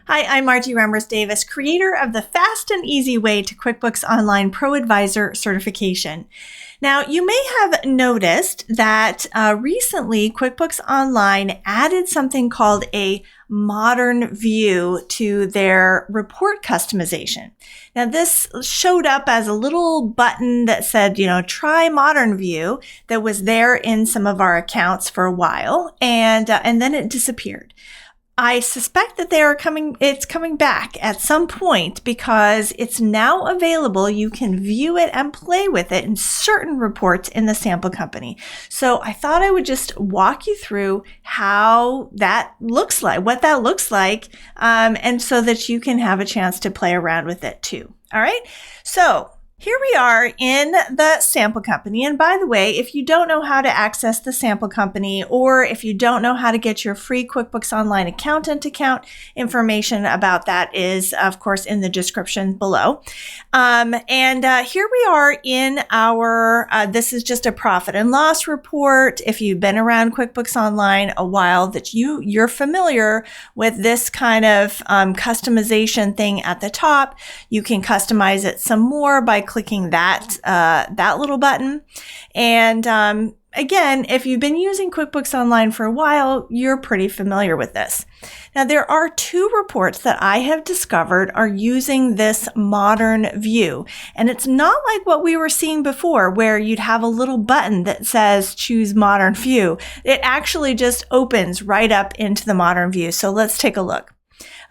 Hi, I'm Margie Remmers-Davis, creator of the Fast and Easy Way to QuickBooks Online ProAdvisor certification. Now, you may have noticed that recently QuickBooks Online added something called a modern view to their report customization. Now, this showed up as a little button that said, try modern view, that was there in some of our accounts for a while, and then it disappeared. I suspect that it's coming back at some point because it's now available. You can view it and play with it in certain reports in the sample company. So I thought I would just walk you through how that looks like, what that looks like, and so that you can have a chance to play around with it too. All right. So here we are in the sample company. And by the way, if you don't know how to access the sample company, or if you don't know how to get your free QuickBooks Online accountant account, information about that is, of course, in the description below. Here we are in our, this is just a profit and loss report. If you've been around QuickBooks Online a while, that you're familiar with this kind of customization thing at the top. You can customize it some more by clicking that little button. And again, if you've been using QuickBooks Online for a while, you're pretty familiar with this. Now, there are two reports that I have discovered are using this modern view. And it's not like what we were seeing before, where you'd have a little button that says choose modern view. It actually just opens right up into the modern view. So let's take a look.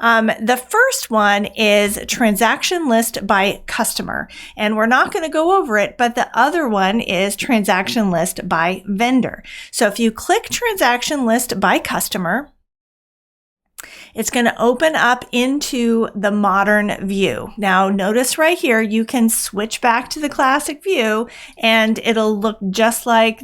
The first one is transaction list by customer, and we're not going to go over it, but the other one is transaction list by vendor. So if you click transaction list by customer, it's going to open up into the modern view. Now, notice right here, you can switch back to the classic view and it'll look just like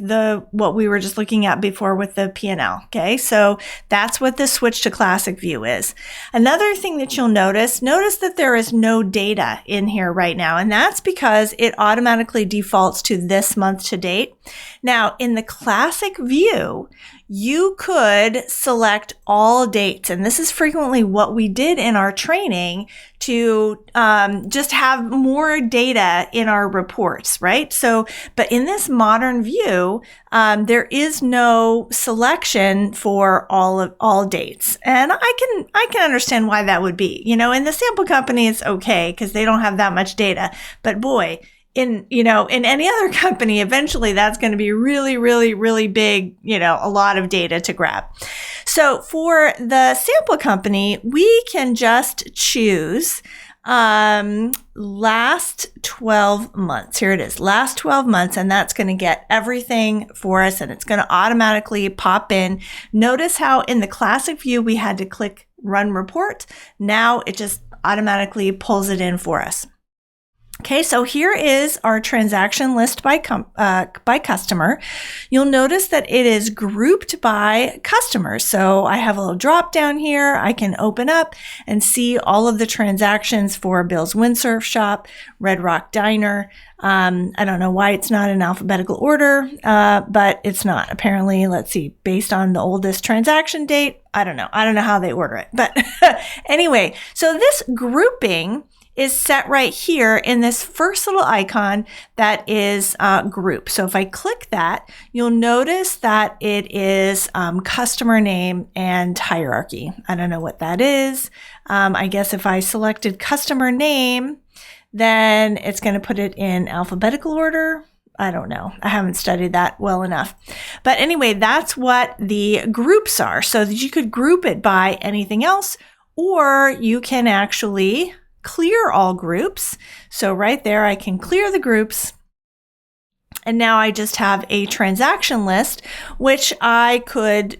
what we were just looking at before with the P&L. Okay, so that's what the switch to classic view is. Another thing that you'll notice that there is no data in here right now, and that's because it automatically defaults to this month to date. Now, in the classic view, you could select all dates, and this is frequently what we did in our training to just have more data in our reports, right? So, but in this modern view, there is no selection for all dates, and I can understand why that would be. In the sample company, it's okay because they don't have that much data, but boy, in any other company, eventually that's going to be really, really, really big, a lot of data to grab. So for the sample company, we can just choose last 12 months. Here it is, last 12 months, and that's going to get everything for us, and it's going to automatically pop in. Notice how in the classic view, we had to click run report. Now it just automatically pulls it in for us. Okay, so here is our transaction list by customer. You'll notice that it is grouped by customers. So I have a little drop down here. I can open up and see all of the transactions for Bill's Windsurf Shop, Red Rock Diner. I don't know why it's not in alphabetical order, but it's not. Apparently, let's see, based on the oldest transaction date, I don't know how they order it. But anyway, so this grouping is set right here in this first little icon that is group. So if I click that, you'll notice that it is customer name and hierarchy. I don't know what that is. I guess if I selected customer name, then it's going to put it in alphabetical order. I don't know. I haven't studied that well enough. But anyway, that's what the groups are. So that you could group it by anything else, or you can actually clear all groups. So right there, I can clear the groups. And now I just have a transaction list, which I could,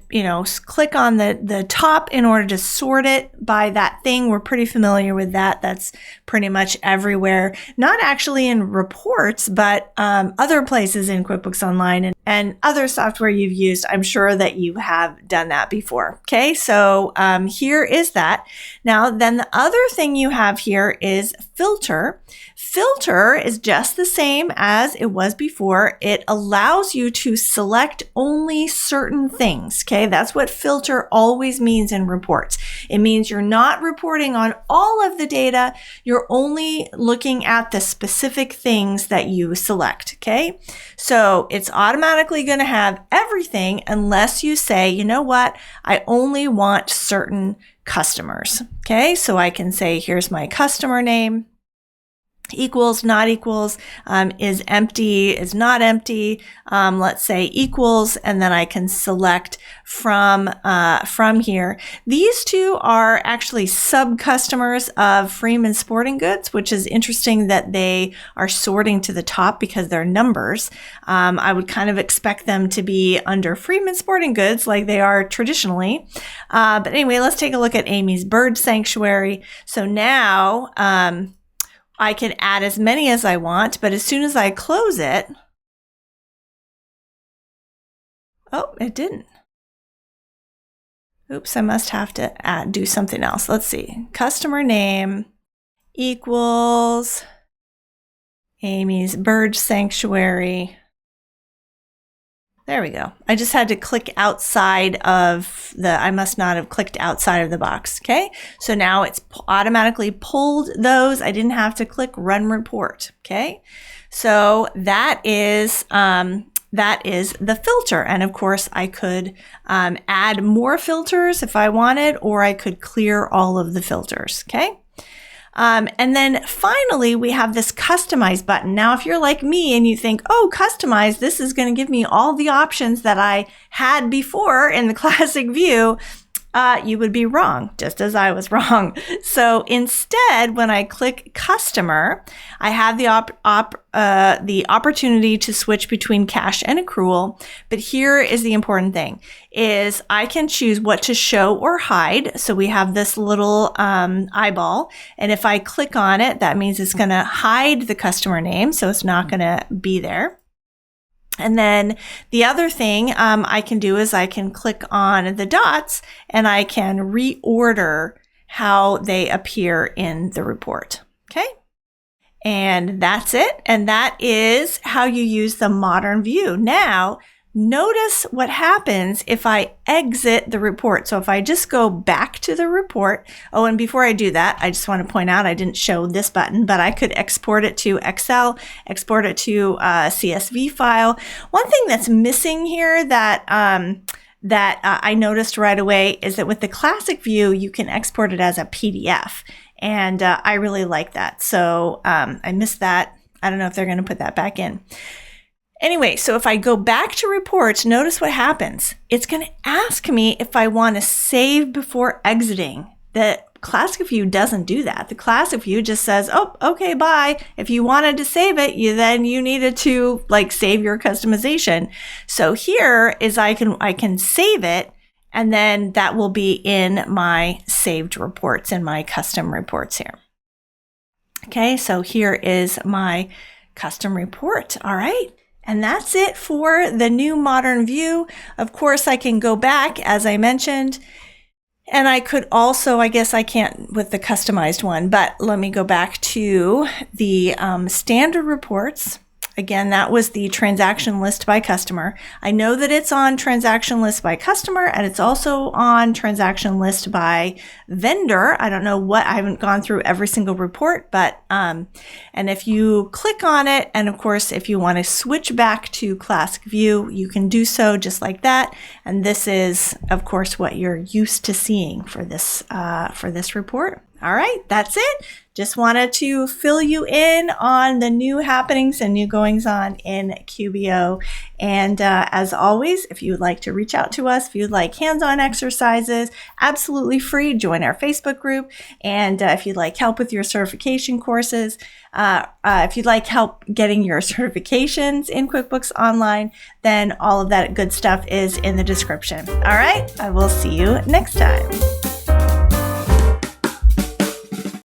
click on the top in order to sort it by that thing. We're pretty familiar with that. That's pretty much everywhere. Not actually in reports, but other places in QuickBooks Online and other software you've used, I'm sure that you have done that before. Okay, so here is that. Now, then the other thing you have here is filter. Filter is just the same as it was before. It allows you to select only certain things. Okay, that's what filter always means in reports. It means you're not reporting on all of the data. You're only looking at the specific things that you select. Okay, so it's automatically going to have everything unless you say, you know what, I only want certain customers. Okay, so I can say, here's my customer name. Equals, not equals, is empty, is not empty. Let's say equals, and then I can select from here. These two are actually sub-customers of Freeman Sporting Goods, which is interesting that they are sorting to the top because they're numbers. I would kind of expect them to be under Freeman Sporting Goods like they are traditionally. But anyway, let's take a look at Amy's Bird Sanctuary. So now, I can add as many as I want, but as soon as I close it, oh, it didn't. Oops, I must have to do something else. Let's see. Customer name equals Amy's Bird Sanctuary. There we go. I just had to click outside of I must not have clicked outside of the box. Okay. So now it's automatically pulled those. I didn't have to click run report. Okay. So that is the filter. And of course I could add more filters if I wanted, or I could clear all of the filters. Okay. And then finally, we have this customize button. Now, if you're like me and you think, oh, customize, this is going to give me all the options that I had before in the classic view, you would be wrong, just as I was wrong. So instead, when I click customer, I have the opportunity to switch between cash and accrual. But here is the important thing, is I can choose what to show or hide. So we have this little eyeball. And if I click on it, that means it's going to hide the customer name. So it's not going to be there. And then the other thing I can do is I can click on the dots and I can reorder how they appear in the report. Okay. And that's it. And that is how you use the modern view. Now, notice what happens if I exit the report. So if I just go back to the report, oh, and before I do that, I just want to point out I didn't show this button, but I could export it to Excel, export it to a CSV file. One thing that's missing here that I noticed right away is that with the classic view, you can export it as a PDF. And I really like that. So I missed that. I don't know if they're going to put that back in. Anyway, so if I go back to reports, notice what happens. It's going to ask me if I want to save before exiting. The classic view doesn't do that. The classic view just says, oh, okay, bye. If you wanted to save it, then you needed to save your customization. So here is I can save it, and then that will be in my saved reports, in my custom reports here. Okay, so here is my custom report. All right. And that's it for the new modern view. Of course, I can go back, as I mentioned, and I could also, I guess I can't with the customized one, but let me go back to the standard reports. Again, that was the transaction list by customer. I know that it's on transaction list by customer, and it's also on transaction list by vendor. I don't know what, I haven't gone through every single report, but, and if you click on it, and of course, if you want to switch back to classic view, you can do so just like that. And this is, of course, what you're used to seeing for this report. All right, that's it. Just wanted to fill you in on the new happenings and new goings on in QBO. And as always, if you would like to reach out to us, if you'd like hands-on exercises, absolutely free, join our Facebook group. And if you'd like help with your certification courses, if you'd like help getting your certifications in QuickBooks Online, then all of that good stuff is in the description. All right, I will see you next time.